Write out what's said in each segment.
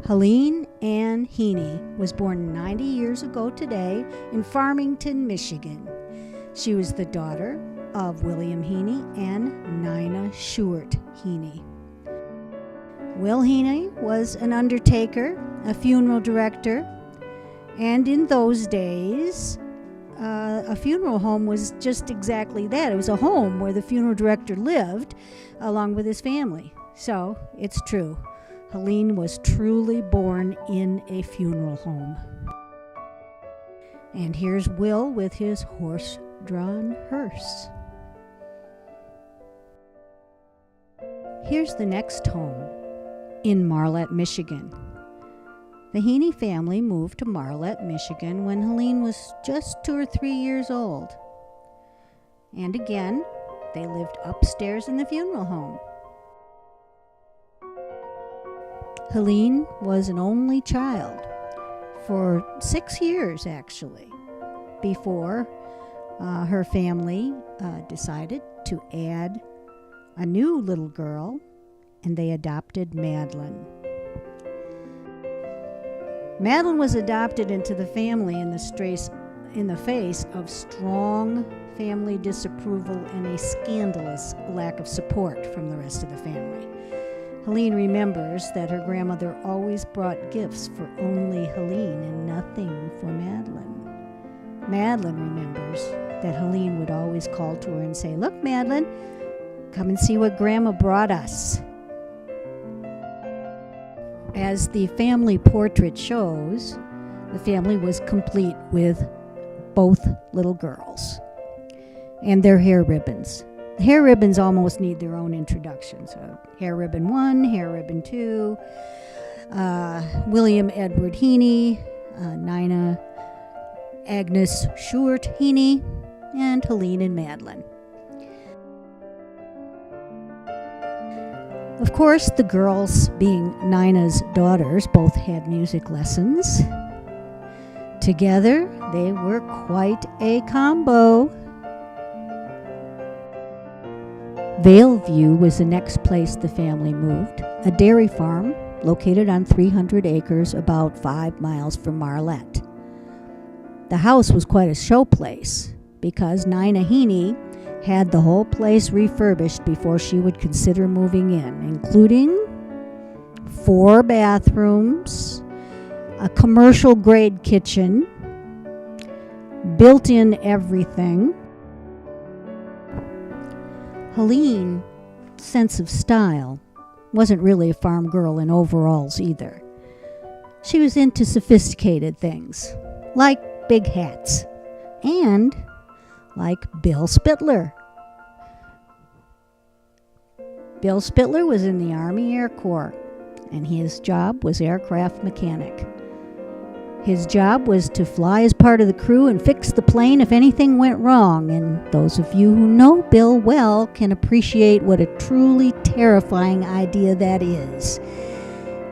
Helene Ann Heaney was born 90 years ago today in Farmington, Michigan. She was the daughter of William Heaney and Nina Short Heaney. Will Heaney was an undertaker, a funeral director, and in those days, a funeral home was just exactly that. It was a home where the funeral director lived along with his family. So it's true. Helene was truly born in a funeral home. And here's Will with his horse-drawn hearse. Here's the next home, in Marlette, Michigan. The Heaney family moved to Marlette, Michigan when Helene was just 2 or 3 years old. And again, they lived upstairs in the funeral home. Helene was an only child for 6 years, actually, before her family decided to add a new little girl, and they adopted Madeline. Madeline was adopted into the family in the face of strong family disapproval and a scandalous lack of support from the rest of the family. Helene remembers that her grandmother always brought gifts for only Helene and nothing for Madeline. Madeline remembers that Helene would always call to her and say, "Look, Madeline, come and see what Grandma brought us." As the family portrait shows, the family was complete with both little girls and their hair ribbons. The hair ribbons almost need their own introduction. So hair ribbon 1, hair ribbon 2, William Edward Heaney, Nina Agnes Short Heaney, and Helene and Madeline. Of course, the girls, being Nina's daughters, both had music lessons. Together, they were quite a combo. Valeview was the next place the family moved, a dairy farm located on 300 acres about 5 miles from Marlette. The house was quite a showplace because Nina Heaney had the whole place refurbished before she would consider moving in, including 4 bathrooms, a commercial-grade kitchen, built-in everything. Helene's sense of style wasn't really a farm girl in overalls either. She was into sophisticated things, like big hats, and like Bill Spitler. Bill Spitler was in the Army Air Corps, and his job was aircraft mechanic. His job was to fly as part of the crew and fix the plane if anything went wrong, and those of you who know Bill well can appreciate what a truly terrifying idea that is.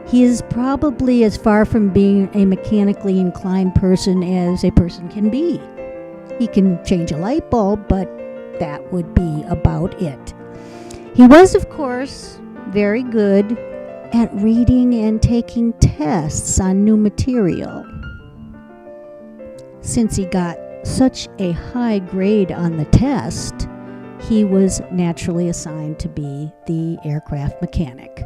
He is probably as far from being a mechanically inclined person as a person can be. He can change a light bulb, but that would be about it. He was, of course, very good at reading and taking tests on new material. Since he got such a high grade on the test, he was naturally assigned to be the aircraft mechanic.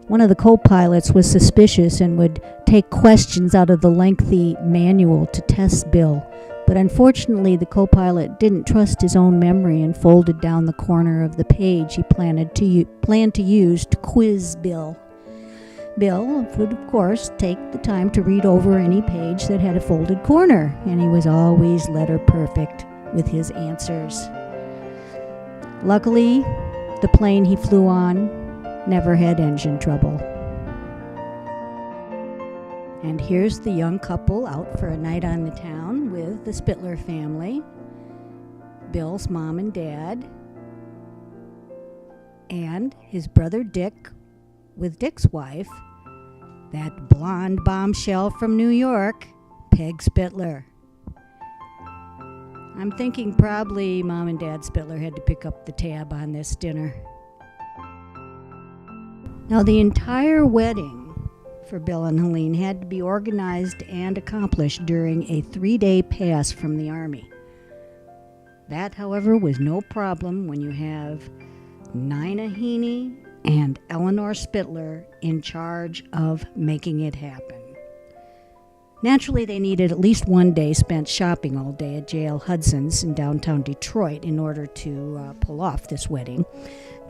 One of the co-pilots was suspicious and would take questions out of the lengthy manual to test Bill, but unfortunately the co-pilot didn't trust his own memory and folded down the corner of the page he planned to use to quiz Bill. Bill would, of course, take the time to read over any page that had a folded corner, and he was always letter perfect with his answers. Luckily, the plane he flew on never had engine trouble. And here's the young couple out for a night on the town with the Spitler family, Bill's mom and dad, and his brother Dick with Dick's wife, that blonde bombshell from New York, Peg Spitler. I'm thinking probably Mom and Dad Spitler had to pick up the tab on this dinner. Now, the entire wedding for Bill and Helene had to be organized and accomplished during a 3-day pass from the Army. That, however, was no problem when you have Nina Helene and Eleanor Spitler in charge of making it happen. Naturally, they needed at least one day spent shopping all day at J.L. Hudson's in downtown Detroit in order to pull off this wedding.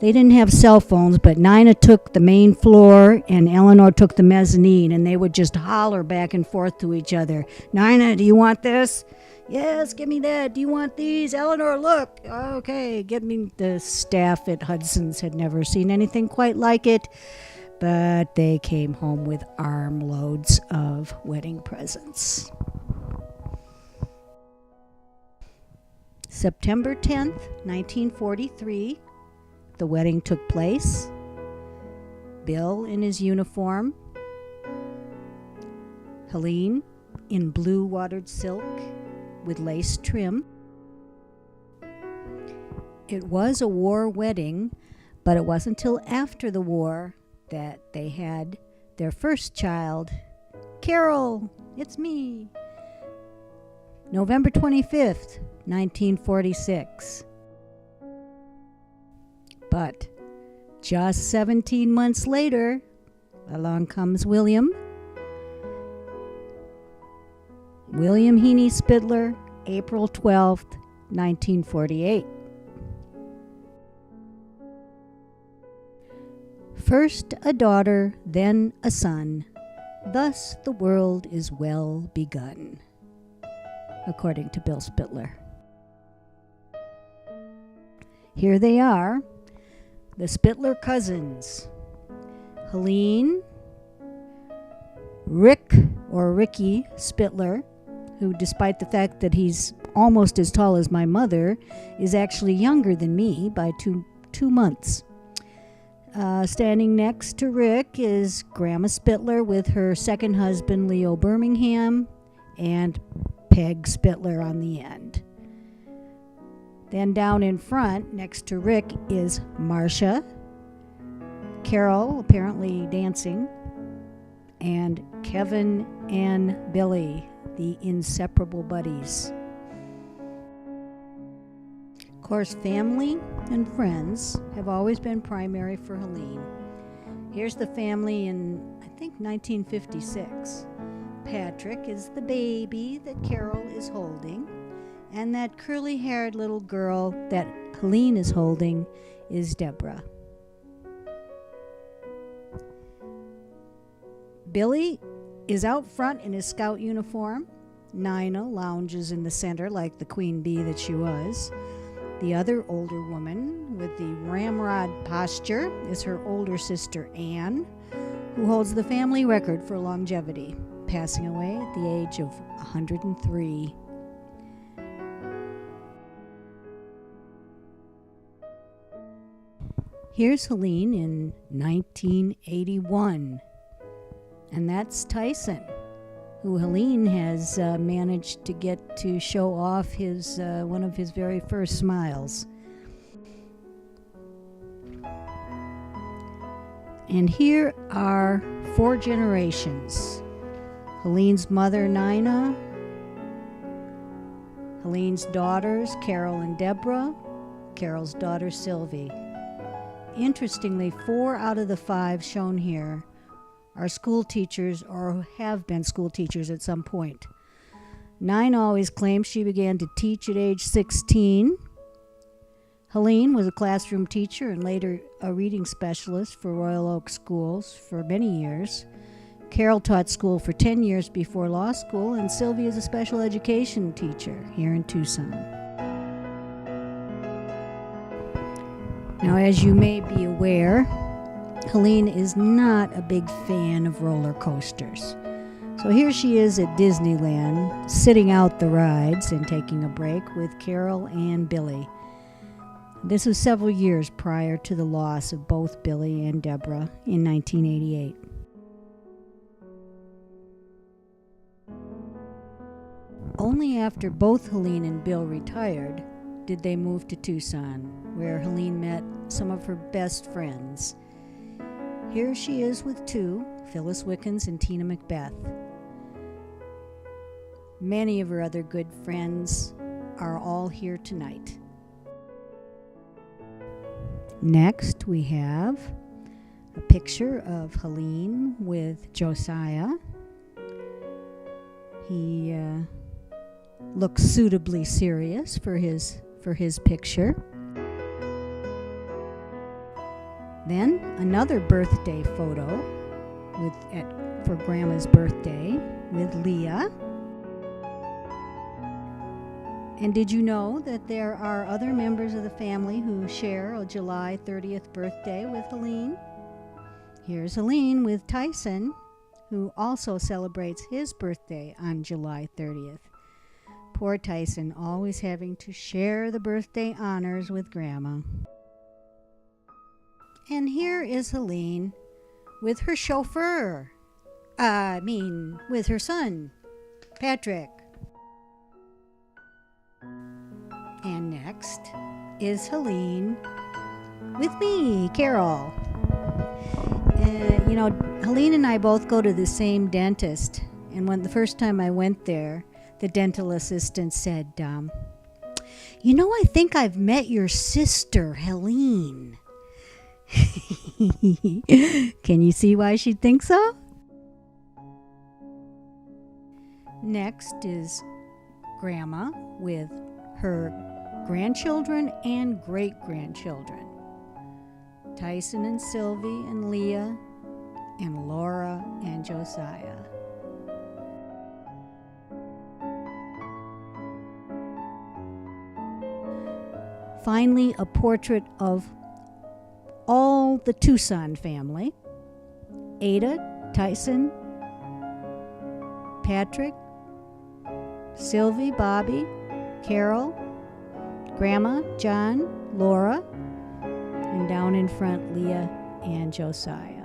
They didn't have cell phones, but Nina took the main floor and Eleanor took the mezzanine, and they would just holler back and forth to each other. Nina, do you want this? Yes, give me that. Do you want these? Eleanor, look. Okay, give me. The staff at Hudson's had never seen anything quite like it, but they came home with armloads of wedding presents. September 10th, 1943, the wedding took place. Bill in his uniform, Helene in blue watered silk with lace trim. It was a war wedding, but it wasn't until after the war that they had their first child. Carol, it's me. November 25th, 1946. But just 17 months later, along comes William Helene Spitler, April 12th, 1948. First a daughter, then a son. Thus the world is well begun, according to Bill Spitler. Here they are, the Spitler cousins. Helene, Ricky Spitler, who, despite the fact that he's almost as tall as my mother, is actually younger than me by two months. Standing next to Rick is Grandma Spitler with her second husband, Leo Birmingham, and Peg Spitler on the end. Then down in front, next to Rick, is Marcia, Carol, apparently dancing, and Kevin and Billy, the inseparable buddies. Of course, family and friends have always been primary for Helene. Here's the family in, I think, 1956. Patrick is the baby that Carol is holding, and that curly-haired little girl that Helene is holding is Deborah. Billy is out front in his scout uniform. Nina lounges in the center like the queen bee that she was. The other older woman with the ramrod posture is her older sister Anne, who holds the family record for longevity, passing away at the age of 103. Here's Helene in 1981, and that's Tyson, who Helene has managed to get to show off his one of his very first smiles. And here are 4 generations. Helene's mother, Nina, Helene's daughters, Carol and Deborah, Carol's daughter, Sylvie. Interestingly, 4 out of the 5 shown here are school teachers or have been school teachers at some point. Nina always claims she began to teach at age 16. Helene was a classroom teacher and later a reading specialist for Royal Oak Schools for many years. Carol taught school for 10 years before law school, and Sylvie is a special education teacher here in Tucson. Now, as you may be aware, Helene is not a big fan of roller coasters. So here she is at Disneyland, sitting out the rides and taking a break with Carol and Billy. This was several years prior to the loss of both Billy and Deborah in 1988. Only after both Helene and Bill retired did they move to Tucson, where Helene met some of her best friends. Here she is with two, Phyllis Wickens and Tina Macbeth. Many of her other good friends are all here tonight. Next, we have a picture of Helene with Josiah. He looks suitably serious for his picture. Then another birthday photo for Grandma's birthday with Leah. And did you know that there are other members of the family who share a July 30th birthday with Helene? Here's Helene with Tyson, who also celebrates his birthday on July 30th. Poor Tyson, always having to share the birthday honors with Grandma. And here is Helene with her chauffeur. With her son, Patrick. And next is Helene with me, Carol. Helene and I both go to the same dentist. And when the first time I went there, the dental assistant said, I think I've met your sister, Helene. Can you see why she'd think so? Next is Grandma with her grandchildren and great-grandchildren. Tyson and Sylvie and Leah and Laura and Josiah. Finally, a portrait of all the Tucson family. Ada, Tyson, Patrick, Sylvie, Bobby, Carol, Grandma, John, Laura, and down in front, Leah and Josiah.